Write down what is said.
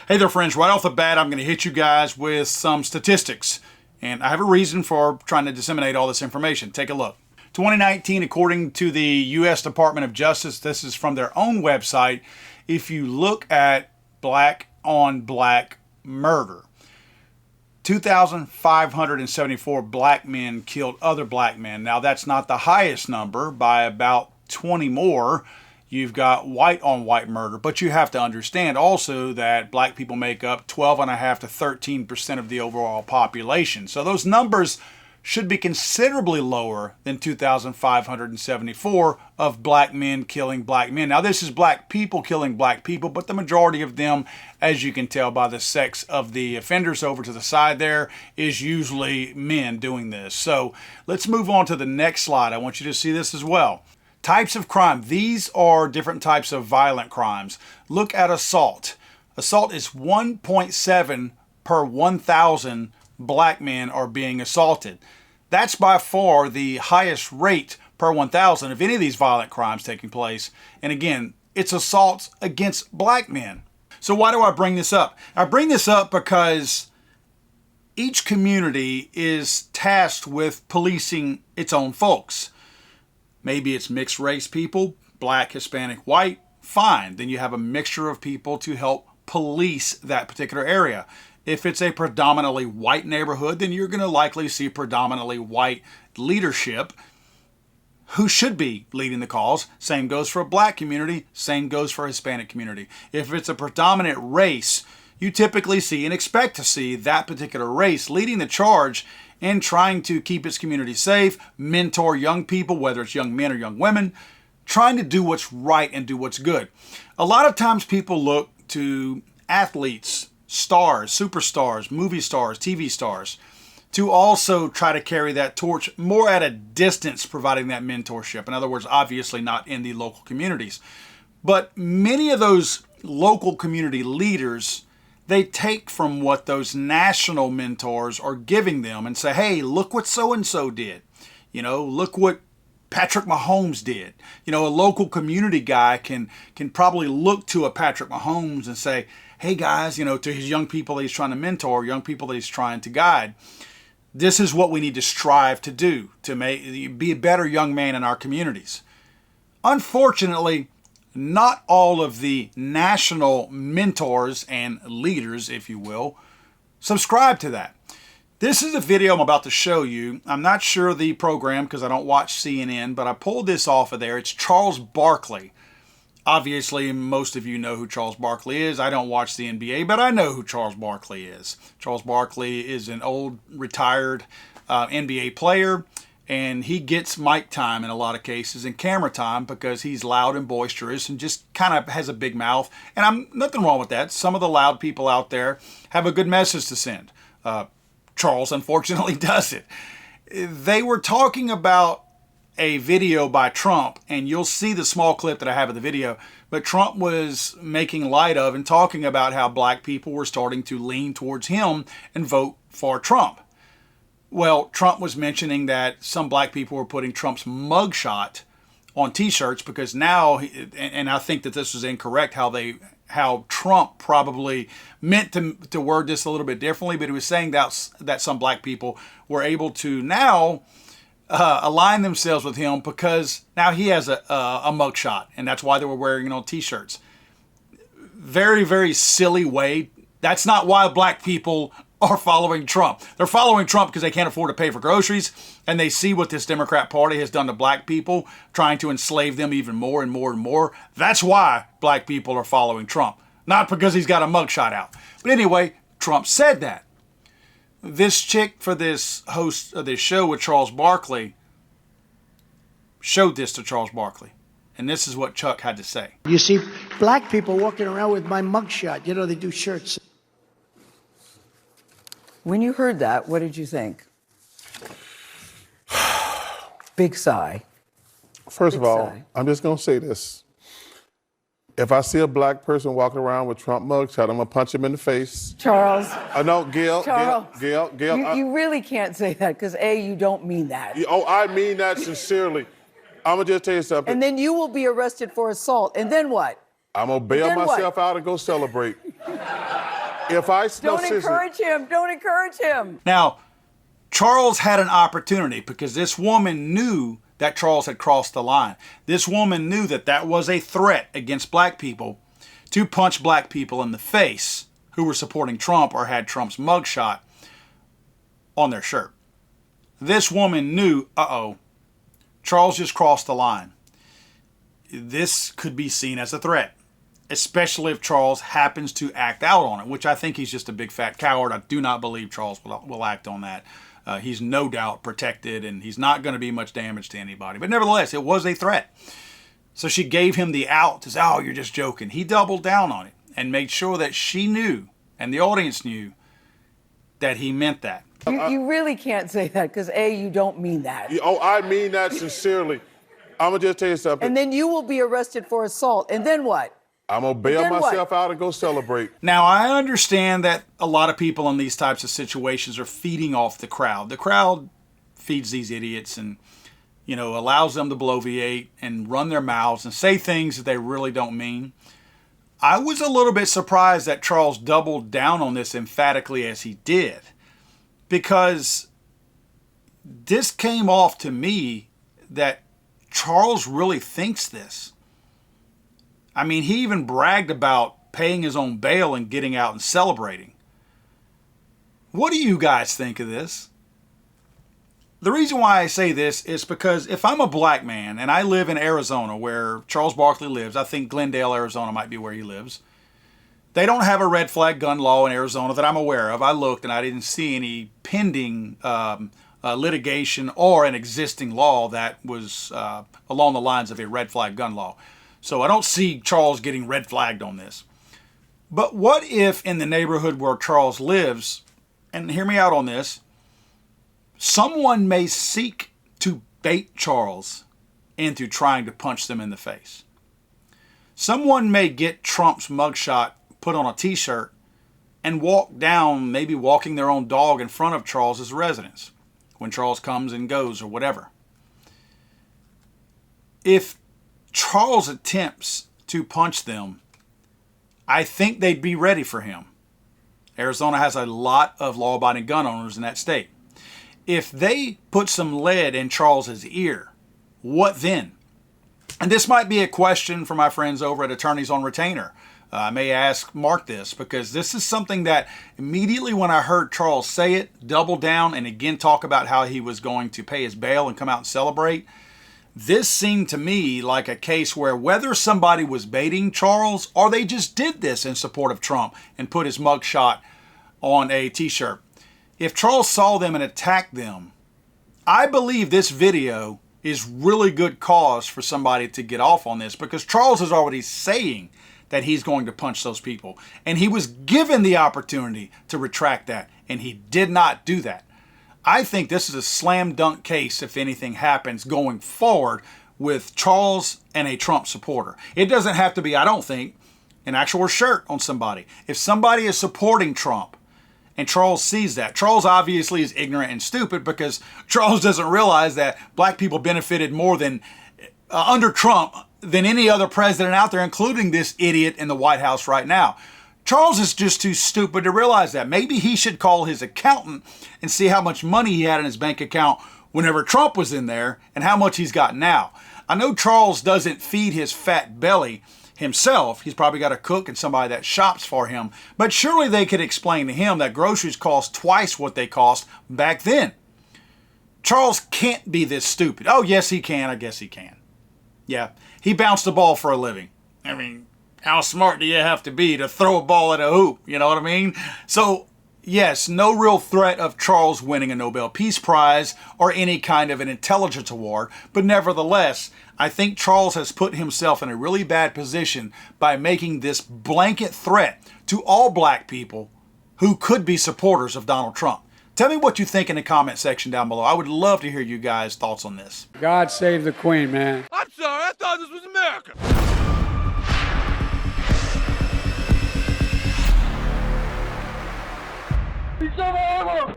Hey there, friends. Right off the bat, I'm going to hit you guys with some statistics. And I have a reason for trying to disseminate all this information. Take a look. 2019, according to the U.S. Department of Justice, this is from their own website, if you look at black on black murder, 2,574 black men killed other black men. Now, that's not the highest number. By about 20 more, you've got white on white murder. But you have to understand also that black people make up 12.5% to 13% of the overall population. So those numbers should be considerably lower than 2,574 of black men killing black men. Now, this is black people killing black people, but the majority of them, as you can tell by the sex of the offenders over to the side there, is usually men doing this. So let's move on to the next slide. I want you to see this as well. Types of crime. These are different types of violent crimes. Look at assault. Assault is 1.7 per 1,000 black men are being assaulted. That's by far the highest rate per 1,000 of any of these violent crimes taking place. And again, it's assaults against black men. So why do I bring this up? I bring this up because each community is tasked with policing its own folks. Maybe it's mixed race people, black, Hispanic, white, fine. Then you have a mixture of people to help police that particular area. If it's a predominantly white neighborhood, then you're going to likely see predominantly white leadership who should be leading the cause. Same goes for a black community, same goes for a Hispanic community. If it's a predominant race, you typically see and expect to see that particular race leading the charge in trying to keep its community safe, mentor young people, whether it's young men or young women, trying to do what's right and do what's good. A lot of times people look to athletes, stars, superstars, movie stars, TV stars, to also try to carry that torch more at a distance, providing that mentorship. In other words, obviously not in the local communities. But many of those local community leaders, they take from what those national mentors are giving them and say, hey, look what so-and-so did. You know, look what Patrick Mahomes did. You know, a local community guy can probably look to a Patrick Mahomes and say, hey guys, you know, to his young people that he's trying to mentor, young people that he's trying to guide, this is what we need to strive to do to be a better young man in our communities. Unfortunately, not all of the national mentors and leaders, if you will, subscribe to that. This is a video I'm about to show you. I'm not sure the program because I don't watch CNN, but I pulled this off of there. It's Charles Barkley. Obviously, most of you know who Charles Barkley is. I don't watch the NBA, but I know who Charles Barkley is. Charles Barkley is an old, retired NBA player, and he gets mic time in a lot of cases and camera time because he's loud and boisterous and just kind of has a big mouth. And nothing wrong with that. Some of the loud people out there have a good message to send. Charles, unfortunately, does it. They were talking about a video by Trump, and you'll see the small clip that I have of the video, but Trump was making light of and talking about how black people were starting to lean towards him and vote for Trump. Well, Trump was mentioning that some black people were putting Trump's mugshot on t-shirts because now, and I think that this was incorrect, how Trump probably meant to word this a little bit differently, but he was saying that some black people were able to now align themselves with him because now he has a mugshot, and that's why they were wearing it on t-shirts. Very, very silly way. That's not why black people are following Trump. They're following Trump because they can't afford to pay for groceries, and they see what this Democrat Party has done to black people, trying to enslave them even more and more and more. That's why black people are following Trump, not because he's got a mugshot out. But anyway, Trump said that. This chick for this host of this show with Charles Barkley showed this to Charles Barkley. And this is what Chuck had to say. You see black people walking around with my mugshot. You know, they do shirts. When you heard that, what did you think? Big sigh. First of all, I'm just going to say this. If I see a black person walking around with Trump mugshot, I'm going to punch him in the face. Charles. No, Gail. Charles. Gail. You really can't say that because, A, you don't mean that. Oh, I mean that sincerely. I'm going to just tell you something. And then you will be arrested for assault. And then what? I'm going to bail myself out and go celebrate. If I smell Don't scissors, encourage him. Don't encourage him. Now, Charles had an opportunity because this woman knew that Charles had crossed the line. This woman knew that that was a threat against black people to punch black people in the face who were supporting Trump or had Trump's mugshot on their shirt. This woman knew, Charles just crossed the line. This could be seen as a threat, especially if Charles happens to act out on it, which I think he's just a big fat coward. I do not believe Charles will act on that. He's no doubt protected, and he's not going to be much damage to anybody. But nevertheless, it was a threat. So she gave him the out to say, oh, you're just joking. He doubled down on it and made sure that she knew and the audience knew that he meant that. You really can't say that because, A, you don't mean that. Oh, I mean that sincerely. I'm going to just tell you something. And then you will be arrested for assault. And then what? I'm going to bail Then what? myself out and go celebrate. Now, I understand that a lot of people in these types of situations are feeding off the crowd. The crowd feeds these idiots and, allows them to bloviate and run their mouths and say things that they really don't mean. I was a little bit surprised that Charles doubled down on this emphatically as he did, because this came off to me that Charles really thinks this. I mean, he even bragged about paying his own bail and getting out and celebrating. What do you guys think of this? The reason why I say this is because if I'm a black man and I live in Arizona where Charles Barkley lives, I think Glendale, Arizona might be where he lives. They don't have a red flag gun law in Arizona that I'm aware of. I looked and I didn't see any pending litigation or an existing law that was along the lines of a red flag gun law. So I don't see Charles getting red flagged on this. But what if in the neighborhood where Charles lives, and hear me out on this, someone may seek to bait Charles into trying to punch them in the face. Someone may get Trump's mugshot put on a t-shirt and walk down, maybe walking their own dog in front of Charles's residence when Charles comes and goes or whatever. If Charles attempts to punch them, I think they'd be ready for him. Arizona has a lot of law-abiding gun owners in that state. If they put some lead in Charles's ear, what then? And this might be a question for my friends over at Attorneys on Retainer. I may ask Mark this, because this is something that immediately when I heard Charles say it, double down, and again talk about how he was going to pay his bail and come out and celebrate, this seemed to me like a case where whether somebody was baiting Charles or they just did this in support of Trump and put his mugshot on a t-shirt. If Charles saw them and attacked them, I believe this video is really good cause for somebody to get off on this, because Charles is already saying that he's going to punch those people. And he was given the opportunity to retract that, and he did not do that. I think this is a slam dunk case if anything happens going forward with Charles and a Trump supporter. It doesn't have to be, I don't think, an actual shirt on somebody. If somebody is supporting Trump and Charles sees that, Charles obviously is ignorant and stupid, because Charles doesn't realize that black people benefited more than under Trump than any other president out there, including this idiot in the White House right now. Charles is just too stupid to realize that. Maybe he should call his accountant and see how much money he had in his bank account whenever Trump was in there and how much he's got now. I know Charles doesn't feed his fat belly himself. He's probably got a cook and somebody that shops for him. But surely they could explain to him that groceries cost twice what they cost back then. Charles can't be this stupid. Oh, yes, he can. I guess he can. Yeah, he bounced the ball for a living. I mean, how smart do you have to be to throw a ball at a hoop? You know what I mean? So, yes, no real threat of Charles winning a Nobel Peace Prize or any kind of an intelligence award. But nevertheless, I think Charles has put himself in a really bad position by making this blanket threat to all black people who could be supporters of Donald Trump. Tell me what you think in the comment section down below. I would love to hear you guys' thoughts on this. God save the Queen, man. I'm sorry, I thought this was America. He's over.